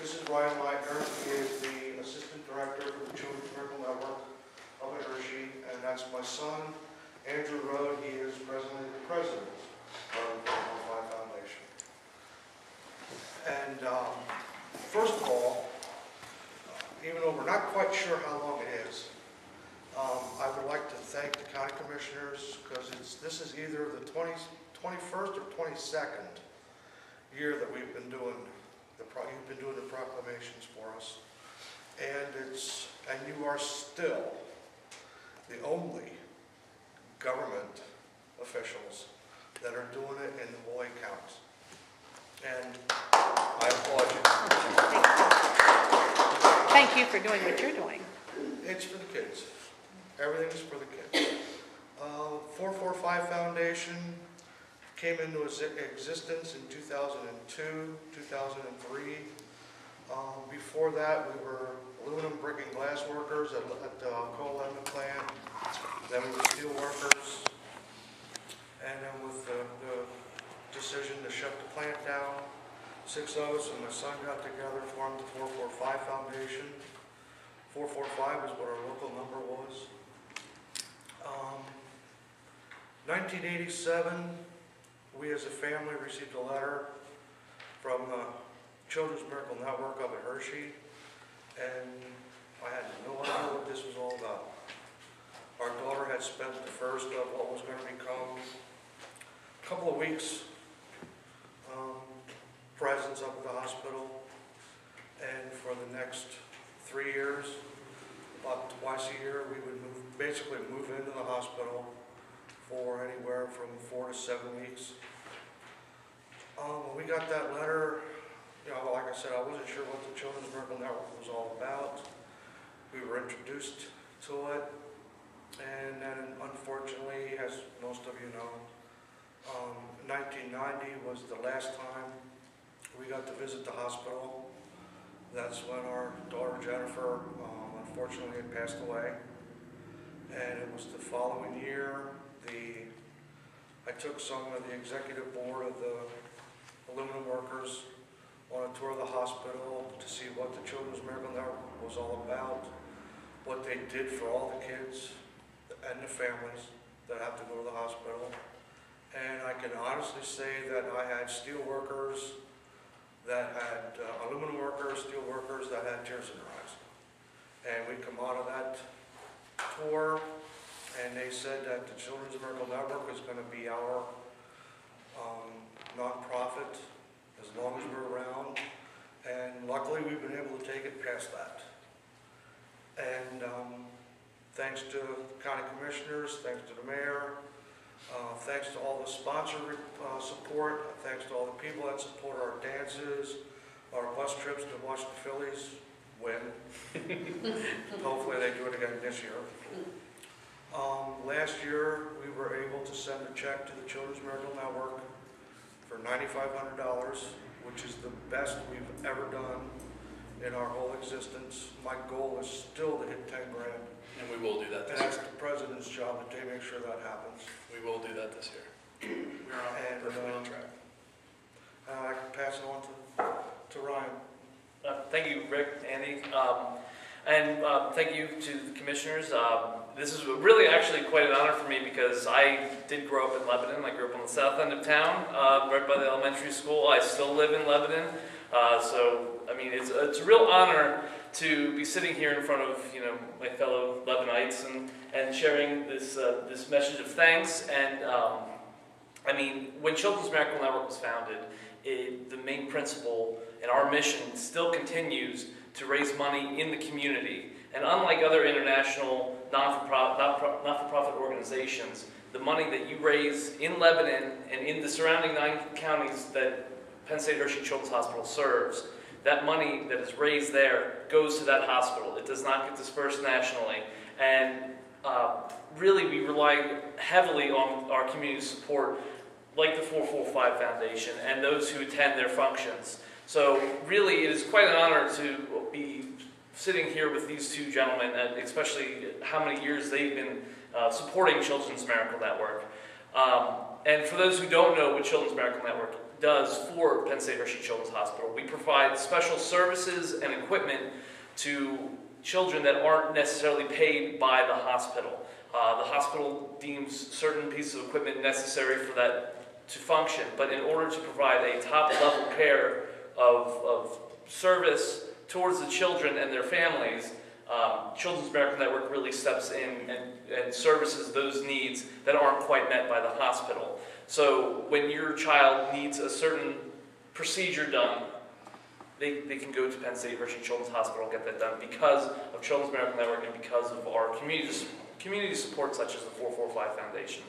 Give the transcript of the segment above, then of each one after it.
This is Ryan Leitner. He is the Assistant Director for the Children's Medical Network of Hershey, and that's my son, Andrew Rhoade. He is President of the Network Foundation. And first of all, even though we're not quite sure how long it is, I would like to thank the county commissioners, because this is either the 21st or 22nd year that we've been doing you've been doing the proclamations for us, and you are still the only government officials that are doing it in the Boy County, and I applaud you. Thank you for doing what you're doing. It's for the kids. Everything's for the kids. 445 Foundation came into existence in 2002, 2003. Before that, we were aluminum, brick, and glass workers at the coal lemon plant. Then we were steel workers. And then with the decision to shut the plant down, 6 of us and my son got together, formed the 445 Foundation. 445 is what our local number was. 1987, we as a family received a letter from the Children's Medical Network up at Hershey, and I had no idea what this was all about. Our daughter had spent the first of what was going to become a couple of weeks presence up at the hospital, and for the next 3 years, about twice a year, we would basically move into the hospital for anywhere from 4 to 7 weeks. When we got that letter, like I said, I wasn't sure what the Children's Medical Network was all about. We were introduced to it, and then unfortunately, as most of you know, 1990 was the last time we got to visit the hospital. That's when our daughter Jennifer unfortunately had passed away, and it was the following year I took some of the executive board of the aluminum workers on a tour of the hospital to see what the Children's Medical Network was all about, what they did for all the kids and the families that have to go to the hospital. And I can honestly say that I had steel workers that had aluminum workers, steel workers that had tears in their eyes. And we come out of that tour, and they said that the Children's Medical Network is going to be our nonprofit as long as we're around. And luckily, we've been able to take it past that. And thanks to county commissioners, thanks to the mayor, thanks to all the sponsor support, thanks to all the people that support our dances, our bus trips to watch the Phillies win. Hopefully they do it again this year. Last year, we were able to send a check to the Children's Medical Network for $9,500, which is the best we've ever done in our whole existence. My goal is still to hit 10 grand. And we will do that this year. year. That's the president's job, that they make sure that happens. We will do that this year. We're perfectly on track. I can pass it on to Ryan. Thank you, Rick, Andy, and thank you to the commissioners. This is really actually quite an honor for me, because I did grow up in Lebanon. I grew up on the south end of town, right by the elementary school. I still live in Lebanon, so I mean it's a real honor to be sitting here in front of my fellow Lebanites and sharing this this message of thanks. And I mean, when Children's Medical Network was founded, the main principle and our mission still continues to raise money in the community. And unlike other international not-for-profit organizations, the money that you raise in Lebanon and in the surrounding 9 counties that Penn State Hershey Children's Hospital serves, that money that is raised there goes to that hospital. It does not get dispersed nationally. And really, we rely heavily on our community support, like the 445 Foundation and those who attend their functions. So really, it is quite an honor to be sitting here with these two gentlemen, and especially how many years they've been supporting Children's Medical Network. And for those who don't know what Children's Medical Network does for Penn State Hershey Children's Hospital. We provide special services and equipment to children that aren't necessarily paid by the hospital. The hospital deems certain pieces of equipment necessary for that to function, but in order to provide a top-level care of service towards the children and their families, Children's Medical Network really steps in and services those needs that aren't quite met by the hospital. So when your child needs a certain procedure done, they can go to Penn State Hershey Children's Hospital and get that done because of Children's Medical Network and because of our community support such as the 445 Foundation.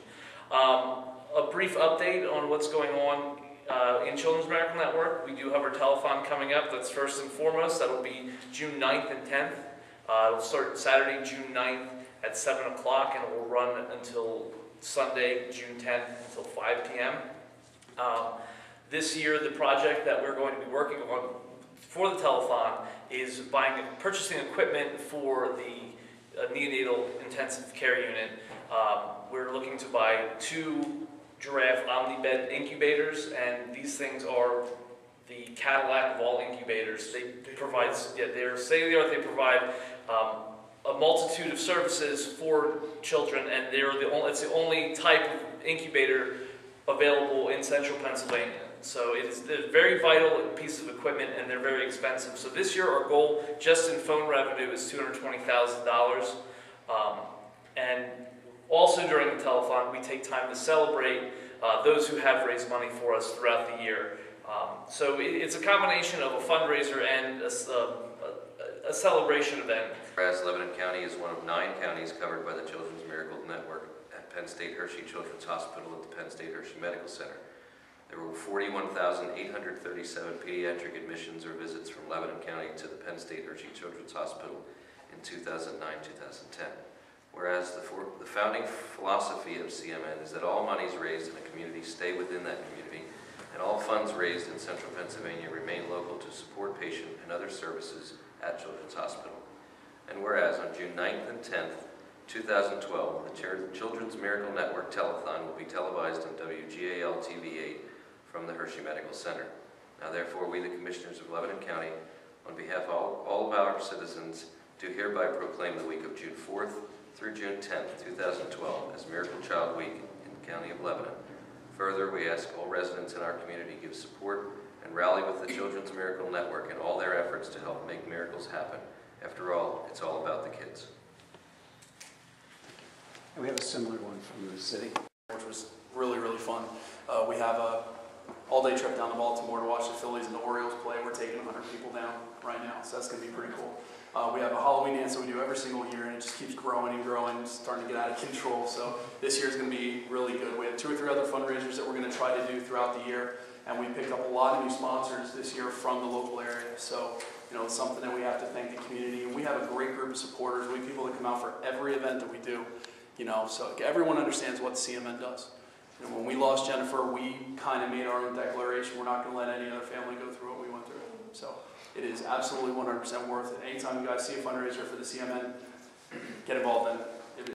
A brief update on what's going on in Children's Medical Network. We do have our telethon coming up. That's first and foremost. That'll be June 9th and 10th. It'll start Saturday, June 9th at 7 o'clock and it will run until Sunday, June 10th until 5 p.m. This year, the project that we're going to be working on for the telethon is purchasing equipment for the neonatal intensive care unit. We're looking to buy 2 giraffe omni-bed incubators, and these things are the Cadillac of all incubators. They provide, they're state-of-the-art. They provide a multitude of services for children, and it's the only type of incubator available in central Pennsylvania. So it's a very vital piece of equipment, and they're very expensive. So this year, our goal, just in phone revenue, is $220,000. And also during the telethon, we take time to celebrate those who have raised money for us throughout the year. So it's a combination of a fundraiser and a celebration event. Whereas Lebanon County is one of 9 counties covered by the Children's Miracle Network at Penn State Hershey Children's Hospital at the Penn State Hershey Medical Center. There were 41,837 pediatric admissions or visits from Lebanon County to the Penn State Hershey Children's Hospital in 2009-2010. Whereas the founding philosophy of CMN is that all monies raised in a community stay within that community, and all funds raised in central Pennsylvania remain local to support patient and other services at Children's Hospital. And whereas on June 9th and 10th, 2012, the Children's Miracle Network Telethon will be televised on WGAL TV8 from the Hershey Medical Center. Now therefore, we the Commissioners of Lebanon County, on behalf of all of our citizens, do hereby proclaim the week of June 4th through June 10th, 2012 as Miracle Child Week in the County of Lebanon. Further, we ask all residents in our community give support and rally with the Children's Miracle Network in all their efforts to help make miracles happen. After all, it's all about the kids. And we have a similar one from the city. Which was really, really fun. We have a all-day trip down to Baltimore to watch the Phillies and the Orioles play. We're taking 100 people down right now, so that's going to be pretty cool. We have a Halloween dance that we do every single year, and it just keeps growing and growing. It's starting to get out of control, so this year is going to be really good. We have 2 or 3 other fundraisers that we're going to try to do throughout the year, and we picked up a lot of new sponsors this year from the local area. So, you know, it's something that we have to thank the community, and we have a great group of supporters. We have people that come out for every event that we do, you know, so everyone understands what CMN does. You know, when we lost Jennifer, we kind of made our own declaration. We're not going to let any other family go through what we went through. So it is absolutely 100% worth it. Anytime you guys see a fundraiser for the CMN, get involved in it.